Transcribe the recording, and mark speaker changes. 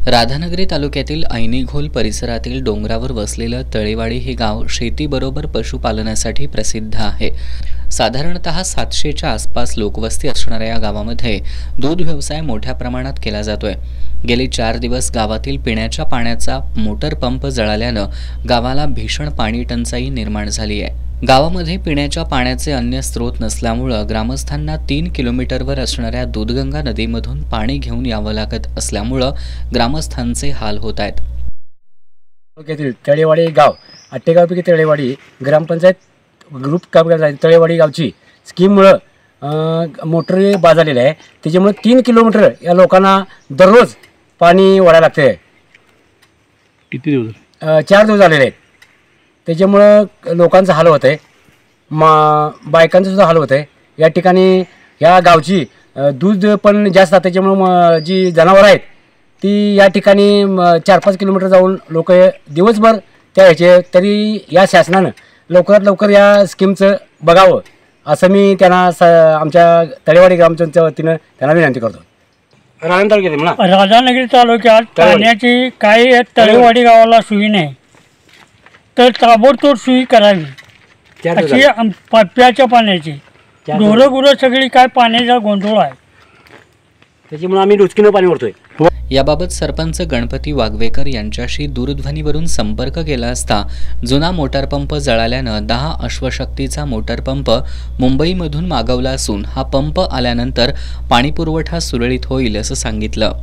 Speaker 1: राधानगरी तालुक्यातील ऐनीघोल परिसरातील डोंगरावर वसलेलं तळेवाडी हे गाव शेतीबरोबर पशुपालनासाठी प्रसिद्ध आहे। साधारणतः 700च्या आसपास लोकवस्ती असणाऱ्या या गावामध्ये दूध व्यवसाय मोठ्या प्रमाणात केला जातोय। गेली 4 दिवस गावातील पिण्याच्या पाण्याचा मोटर पंप जळाल्यानं गावाला भीषण पाणी टंचाई निर्माण झाली आहे। गावामध्ये पिण्याच्या पाण्याचे अन्य स्रोत नसल्यामुळे ग्रामस्थांना 3 किलोमीटरवर असणाऱ्या दूधगंगा नदीमधून पाणी घेऊन यावं लागत असल्यामुळे ग्रामस्थांचे हाल होत आहेत।
Speaker 2: तालुक्यातील तळेवाडी गाव आटेगावपैकी तळेवाडी ग्रामपंचायत ग्रुप तळेवाडी गावची स्कीममुळे मोटर बाद झालेली आहे। त्याच्यामुळे 3 किलोमीटर या लोकांना दररोज पाणी ओढायला लागते।
Speaker 3: किती दिवस?
Speaker 2: 4 दिवस झालेले आहेत। त्याच्यामुळं लोकांचा हाल होत आहे, बायकांचा सुद्धा हाल होत आहे। या ठिकाणी या गावची दूध पण जास्त आहे, त्याच्यामुळं जी जनावरं आहेत ती या ठिकाणी 4-5 किलोमीटर जाऊन लोक दिवसभर त्या ह्याचे तरी या शासनानं लवकरात लवकर या स्कीमचं बघावं असं मी त्यांना आमच्या तळेवाडी ग्रामपंचायतीच्या वतीनं त्यांना विनंती करतो।
Speaker 4: राधानगरी तालुक्यात पाण्याची काही तळेवाडी गावाला सोयी नाही, तर ताबडतोब सोयी करावी अशी प्याच्या पाण्याची। ढोरं सगळी काय पाण्याचा गोंधळ आहे,
Speaker 2: त्याच्यामुळे आम्ही डुचकीनं पाणी ओढतोय।
Speaker 1: याबाबत सरपंच गणपती वाघवेकर यांच्याशी दूरध्वनीवरून संपर्क केला असता जुना मोटार पंप जळाल्यानं 10 अश्वशक्तीचा मोटार पंप मुंबईमधून मागवला असून हा पंप आल्यानंतर पाणीपुरवठा सुरळीत होईल असं सांगितलं।